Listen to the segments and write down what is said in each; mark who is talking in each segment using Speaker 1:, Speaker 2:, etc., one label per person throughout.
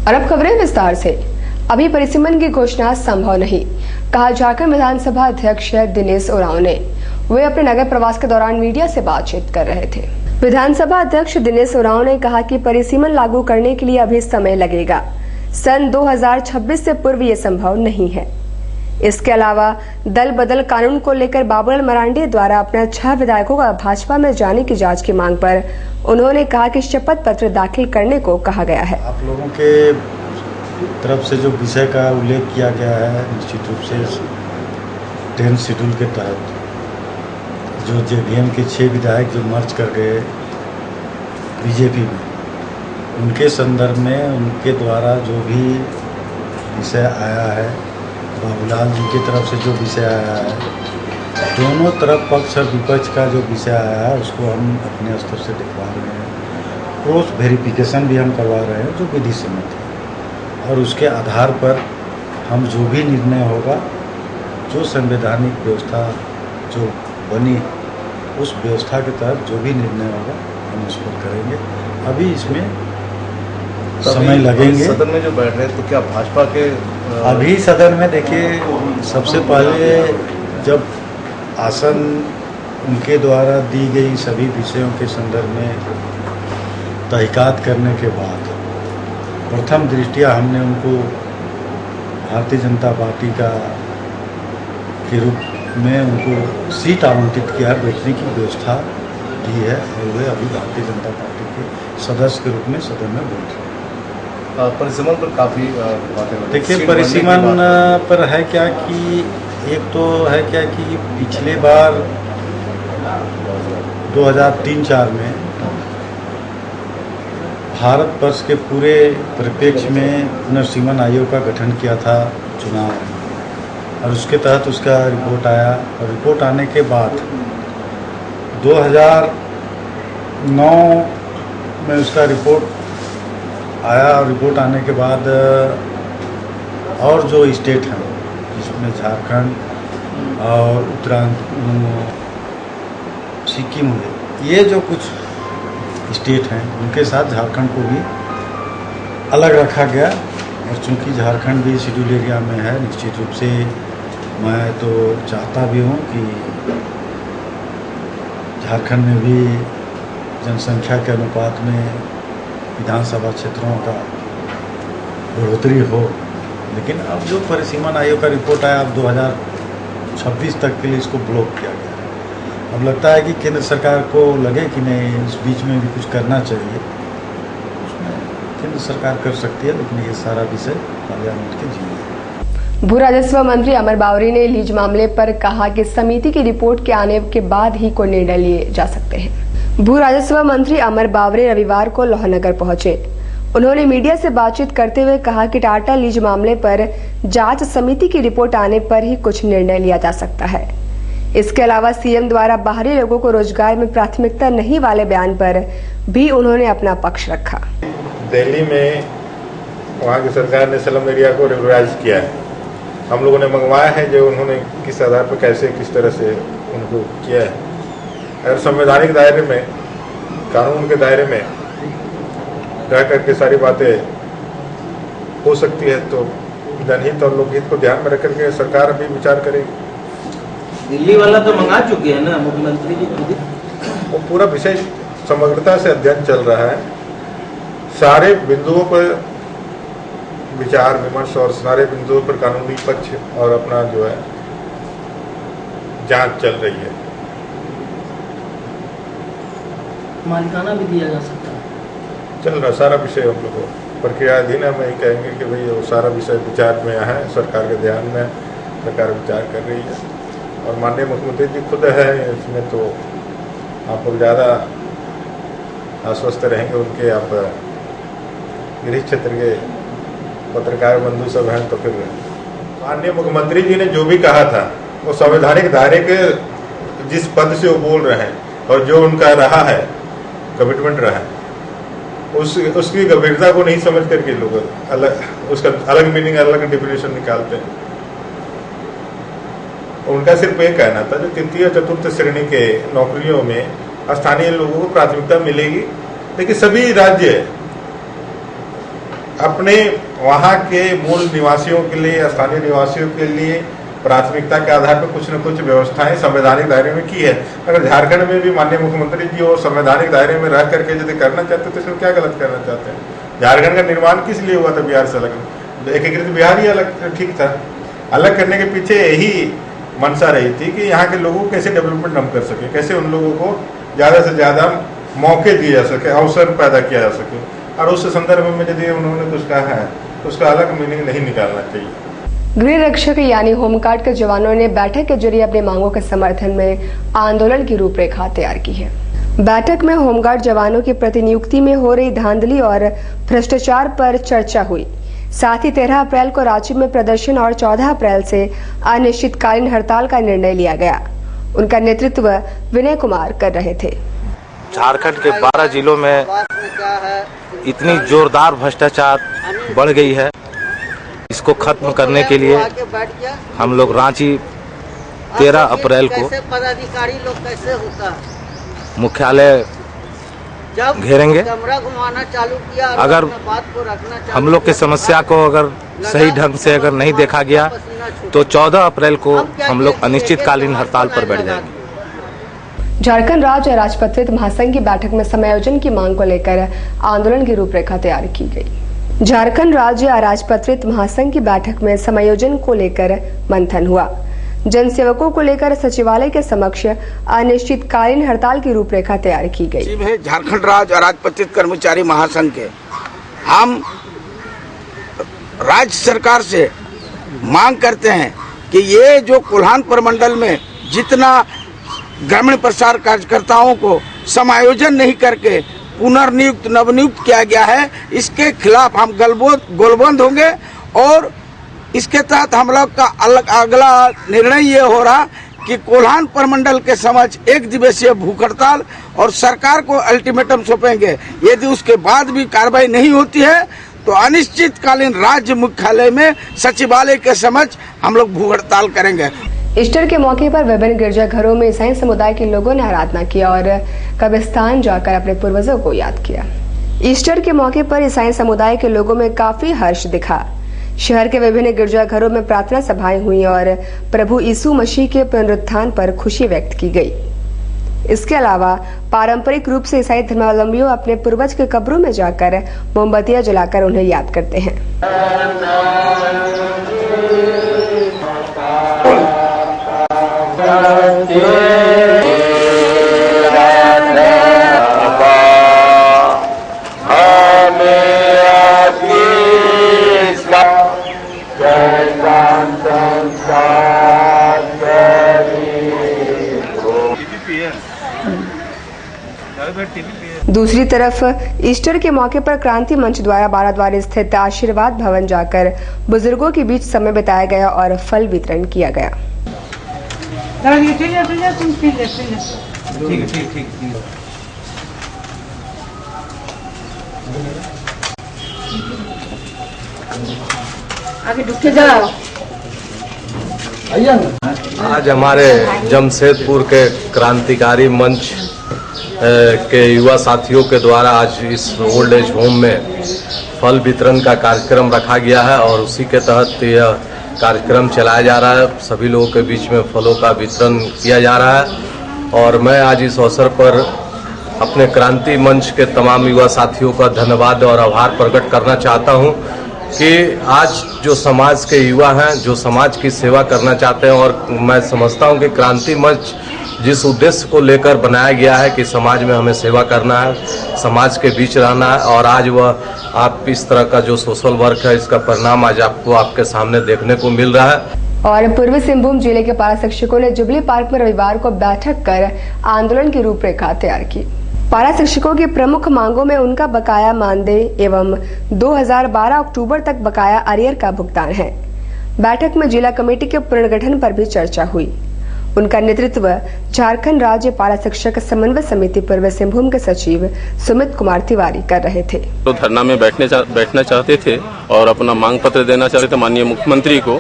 Speaker 1: और अब खबरें विस्तार से। अभी परिसीमन की घोषणा संभव नहीं, कहा झारखंड विधानसभा अध्यक्ष दिनेश ओरांव ने। वे अपने नगर प्रवास के दौरान मीडिया से बातचीत कर रहे थे। विधानसभा अध्यक्ष दिनेश ओरांव ने कहा कि परिसीमन लागू करने के लिए अभी समय लगेगा। सन 2026 से पूर्व ये संभव नहीं है। इसके अलावा दल बदल कानून को लेकर बाबूलाल मरांडी द्वारा अपने 6 विधायकों का भाजपा में जाने की जांच की मांग पर उन्होंने कहा कि शपथ पत्र दाखिल करने को कहा गया है।
Speaker 2: आप लोगों के तरफ से जो विषय का उल्लेख किया गया है, निश्चित रूप से 10 शेड्यूल के तहत जो जेवीएम के 6 विधायक जो मर्ज कर गए बीजेपी में, उनके संदर्भ में उनके द्वारा जो भी विषय आया है, बाबूलाल जी की तरफ से जो विषय आया है, दोनों तरफ पक्ष और विपक्ष का जो विषय आया है उसको हम अपने स्तर से दिखवा रहे हैं। क्रॉस वेरिफिकेशन भी हम करवा रहे हैं जो विधि सम्मत है, और उसके आधार पर हम जो भी निर्णय होगा, जो संवैधानिक व्यवस्था जो बनी उस व्यवस्था के तहत जो भी निर्णय होगा हम उस पर करेंगे। अभी इसमें समय लगेंगे।
Speaker 3: सदन में जो बैठ रहे हैं तो क्या भाजपा के
Speaker 2: अभी सदन में देखिए, सबसे पहले जब आसन उनके द्वारा दी गई सभी विषयों के संदर्भ में तहकीकात करने के बाद प्रथम दृष्टिया हमने उनको भारतीय जनता पार्टी का के रूप में उनको सीट आवंटित किया, बैठने की व्यवस्था दी है, और वे अभी भारतीय जनता पार्टी के सदस्य के रूप में सदन में बैठ रहे हैं।
Speaker 3: परिसीमन पर काफ़ी बातें।
Speaker 2: देखिए, परिसीमन पर है क्या कि एक तो है क्या कि पिछले बार 2003-4 में भारत वर्ष के पूरे परिप्रेक्ष्य में पुनर्सीमन आयोग का गठन किया था चुनाव, और उसके तहत उसका रिपोर्ट आया, और रिपोर्ट आने के बाद 2009 में उसका रिपोर्ट आया, और रिपोर्ट आने के बाद और जो स्टेट हैं जिसमें झारखंड और उत्तराखंड, सिक्किम हुए, ये जो कुछ स्टेट हैं उनके साथ झारखंड को भी अलग रखा गया। और चूँकि झारखंड भी शेड्यूल एरिया में है, निश्चित रूप से मैं तो चाहता भी हूँ कि झारखंड में भी जनसंख्या के अनुपात में विधानसभा क्षेत्रों का बढ़ोतरी हो। लेकिन अब जो परिसीमन आयोग का रिपोर्ट आया, अब 2026 तक के लिए इसको ब्लॉक किया गया है। अब लगता है कि केंद्र सरकार को लगे कि नहीं, इस बीच में भी कुछ करना चाहिए, उसमें केंद्र सरकार कर सकती है, लेकिन ये सारा विषय पार्लियामेंट के जिम्मे है।
Speaker 1: भू राजस्व मंत्री अमर बावरी ने लीज मामले पर कहा कि समिति की रिपोर्ट के आने के बाद ही कोई निर्णय लिए जा सकते हैं। भू राजस्व मंत्री अमर बावरी रविवार को लोहनगर पहुंचे। उन्होंने मीडिया से बातचीत करते हुए कहा कि टाटा लीज मामले पर जांच समिति की रिपोर्ट आने पर ही कुछ निर्णय लिया जा सकता है। इसके अलावा सीएम द्वारा बाहरी लोगों को रोजगार में प्राथमिकता नहीं वाले बयान पर भी उन्होंने अपना पक्ष रखा।
Speaker 4: दिल्ली में वहाँ की सरकार ने स्लम एरिया को रेगुलराइज किया है, हम लोगों ने मंगवाया है, जो उन्होंने किस आधार पर कैसे किस तरह से उनको किया है। अगर संवैधानिक दायरे में, कानून के दायरे में रह करके सारी बातें हो सकती है तो जनहित और लोकहित को ध्यान में रख करके सरकार अभी विचार करेगी।
Speaker 5: दिल्ली वाला तो मंगा चुके हैं ना मुख्यमंत्री जी खुद।
Speaker 4: वो पूरा विषय समग्रता से अध्ययन चल रहा है, सारे बिंदुओं पर विचार विमर्श और सारे बिंदुओं पर कानूनी पक्ष और अपना जो है जांच चल रही है।
Speaker 5: मालिकाना भी दिया जा सकता है,
Speaker 4: चल रहा सारा विषय हम लोग प्रक्रियाधीन है। हम यही कहेंगे कि भाई वो सारा विषय विचार में है, सरकार के ध्यान में, सरकार विचार कर रही है, और माननीय मुख्यमंत्री जी खुद है इसमें, तो आप लोग ज़्यादा आश्वस्त रहेंगे। उनके आप गृह क्षेत्र के पत्रकार बंधु सब हैं, तो फिर माननीय मुख्यमंत्री जी ने जो भी कहा था वो संवैधानिक दायरे के जिस पद से वो बोल रहे हैं और जो उनका रहा है कमिटमेंट रहा है, उसकी गंभीरता को नहीं समझ करके लोग अलग उसका अलग मीनिंग, अलग डिफिनेशन निकालते हैं। उनका सिर्फ एक कहना था, जो तृतीय चतुर्थ श्रेणी के नौकरियों में स्थानीय लोगों को प्राथमिकता मिलेगी, लेकिन सभी राज्य अपने वहाँ के मूल निवासियों के लिए, स्थानीय निवासियों के लिए प्राथमिकता के आधार पर कुछ न कुछ व्यवस्थाएं संवैधानिक दायरे में की है। अगर झारखंड में भी माननीय मुख्यमंत्री जी वो संवैधानिक दायरे में रह करके यदि करना चाहते तो इसमें क्या गलत करना चाहते हैं। झारखंड का निर्माण किस लिए हुआ था बिहार से अलग? एकीकृत बिहार ही अलग ठीक था। अलग करने के पीछे यही मंशा रही थी कि यहाँ के लोगों को कैसे डेवलपमेंट हम कर सके, कैसे उन लोगों को ज़्यादा से ज़्यादा मौके दिए जा सके, अवसर पैदा किया जा सके। और उस संदर्भ में यदि उन्होंने कुछ कहा है तो उसका अलग मीनिंग नहीं निकालना चाहिए।
Speaker 1: गृह रक्षक यानी होमगार्ड के जवानों ने बैठक के जरिए अपनी मांगों के समर्थन में आंदोलन की रूपरेखा तैयार की है। बैठक में होमगार्ड जवानों की प्रतिनियुक्ति में हो रही धांधली और भ्रष्टाचार पर चर्चा हुई। साथ ही 13 अप्रैल को रांची में प्रदर्शन और 14 अप्रैल से अनिश्चितकालीन हड़ताल का निर्णय लिया गया। उनका नेतृत्व विनय कुमार कर रहे थे।
Speaker 6: झारखंड के 12 जिलों में इतनी जोरदार भ्रष्टाचार बढ़ गई है, इसको खत्म करने के लिए हम लोग रांची 13 अप्रैल को मुख्यालय घेरेंगे। अगर हम लोग की समस्या को अगर सही ढंग से अगर नहीं देखा गया तो 14 अप्रैल को हम लोग अनिश्चितकालीन हड़ताल पर बैठ जाएंगे।
Speaker 1: झारखंड राज्य अराजपत्रित महासंघ की बैठक में समायोजन की मांग को लेकर आंदोलन की रूपरेखा तैयार की गई। झारखंड राज्य अराजपत्रित महासंघ की बैठक में समायोजन को लेकर मंथन हुआ। जनसेवकों को लेकर सचिवालय के समक्ष अनिश्चितकालीन हड़ताल की रूपरेखा तैयार की गई।
Speaker 7: झारखंड राज्य अराजपत्रित कर्मचारी महासंघ के हम राज्य सरकार से मांग करते हैं कि ये जो कोल्हान प्रमंडल में जितना ग्रामीण प्रसार कार्यकर्ताओं को समायोजन नहीं करके पुनर्नियुक्त नवनियुक्त किया गया है, इसके खिलाफ हम गोलबंद होंगे। और इसके तहत हम लोग का अगला निर्णय ये हो रहा कि कोल्हान प्रमंडल के समक्ष 1 दिवसीय भूख हड़ताल और सरकार को अल्टीमेटम सौंपेंगे। यदि उसके बाद भी कार्रवाई नहीं होती है तो अनिश्चितकालीन राज्य मुख्यालय में सचिवालय के समक्ष हम लोग भूख हड़ताल करेंगे।
Speaker 1: ईस्टर के मौके पर विभिन्न गिरजाघरों में ईसाई समुदाय के लोगों ने आराधना किया और कब्रिस्तान जाकर अपने पूर्वजों को याद किया। ईस्टर के मौके पर ईसाई समुदाय के लोगों में काफी हर्ष दिखा। शहर के विभिन्न गिरजाघरों में प्रार्थना सभाएं हुई और प्रभु यीशु मसीह के पुनरुत्थान पर खुशी व्यक्त की गई। इसके अलावा पारंपरिक रूप से ईसाई धर्मावलंबियों अपने पूर्वज के कब्रों में जाकर मोमबत्तियां जलाकर उन्हें याद करते हैं। दूसरी तरफ ईस्टर के मौके पर क्रांति मंच द्वारा बाराद्वार स्थित आशीर्वाद भवन जाकर बुजुर्गों के बीच समय बिताया गया और फल वितरण किया गया।
Speaker 6: आज हमारे जमशेदपुर के क्रांतिकारी मंच के युवा साथियों के द्वारा आज इस ओल्ड एज होम में फल वितरण का कार्यक्रम रखा गया है और उसी के तहत यह कार्यक्रम चलाया जा रहा है। सभी लोगों के बीच में फलों का वितरण किया जा रहा है और मैं आज इस अवसर पर अपने क्रांति मंच के तमाम युवा साथियों का धन्यवाद और आभार प्रकट करना चाहता हूं कि आज जो समाज के युवा हैं, जो समाज की सेवा करना चाहते हैं, और मैं समझता हूं कि क्रांति मंच जिस उद्देश्य को लेकर बनाया गया है कि समाज में हमें सेवा करना है, समाज के बीच रहना है, और आज वह आप इस तरह का जो सोशल वर्क है इसका परिणाम आज आपको आपके सामने देखने को मिल रहा है।
Speaker 1: और पूर्वी सिंहभूम जिले के पारा शिक्षकों ने जुबली पार्क में रविवार को बैठक कर आंदोलन की रूपरेखा तैयार की। पारा शिक्षकों की प्रमुख मांगों में उनका बकाया मानदेय एवं 2012 अक्टूबर तक बकाया अरियर का भुगतान है। बैठक में जिला कमेटी के पुनर्गठन पर भी चर्चा हुई। उनका नेतृत्व झारखंड राज्य पारा शिक्षक समन्वय समिति पूर्वी सिंहभूम के सचिव सुमित कुमार तिवारी कर रहे थे।
Speaker 8: तो धरना में बैठना चाहते थे और अपना मांग पत्र देना चाहते थे माननीय मुख्यमंत्री को,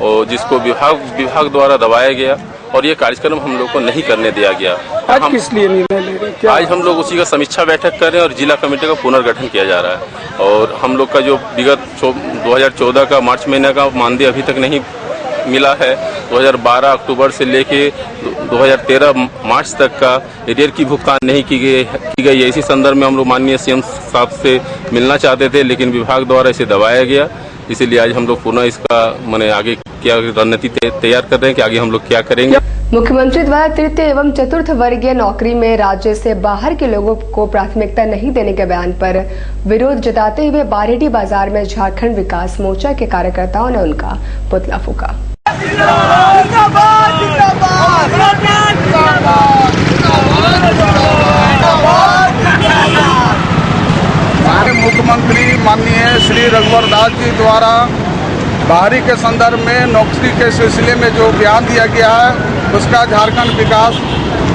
Speaker 8: और जिसको विभाग द्वारा दबाया गया और ये कार्यक्रम हम लोग को नहीं करने दिया गया।
Speaker 9: आज किस लिए निर्णय ले रहे हैं?
Speaker 8: आज हम लोग उसी का समीक्षा बैठक कर रहे हैं और जिला कमेटी का पुनर्गठन किया जा रहा है। और हम लोग का जो विगत 2014 का मार्च महीने का मानदेय अभी तक नहीं मिला है। 2012 अक्टूबर से लेके 2013 मार्च तक का एरियर की भुगतान नहीं की गई है। इसी संदर्भ में हम लोग माननीय सीएम साहब से मिलना चाहते थे, लेकिन विभाग द्वारा इसे दबाया गया। इसीलिए आज हम लोग पुनः इसका आगे क्या रणनीति तैयार कर रहे हैं कि आगे हम लोग क्या करेंगे।
Speaker 1: मुख्यमंत्री द्वारा तृतीय एवं चतुर्थ वर्गीय नौकरी में राज्य से बाहर के लोगों को प्राथमिकता नहीं देने के बयान पर विरोध जताते हुए बारेडी बाजार में झारखंड विकास मोर्चा के कार्यकर्ताओं ने उनका पुतला फूंका।
Speaker 7: मुख्यमंत्री माननीय श्री रघुवर दास जी द्वारा बाहरी के संदर्भ में नौकरी के सिलसिले में जो बयान दिया गया है उसका झारखंड विकास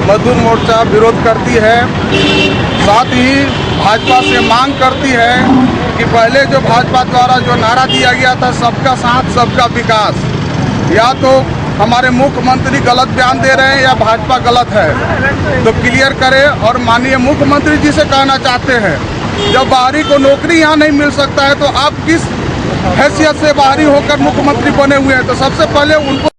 Speaker 7: मजदूर मोर्चा विरोध करती है। साथ ही भाजपा से मांग करती है कि पहले जो भाजपा द्वारा जो नारा दिया गया था सबका साथ सबका विकास, या तो हमारे मुख्यमंत्री गलत बयान दे रहे हैं या भाजपा गलत है, तो क्लियर करे। और माननीय मुख्यमंत्री जी से कहना चाहते हैं, जब बाहरी को नौकरी यहाँ नहीं मिल सकता है तो आप किस हैसियत से बाहरी होकर मुख्यमंत्री बने हुए हैं, तो सबसे पहले उनको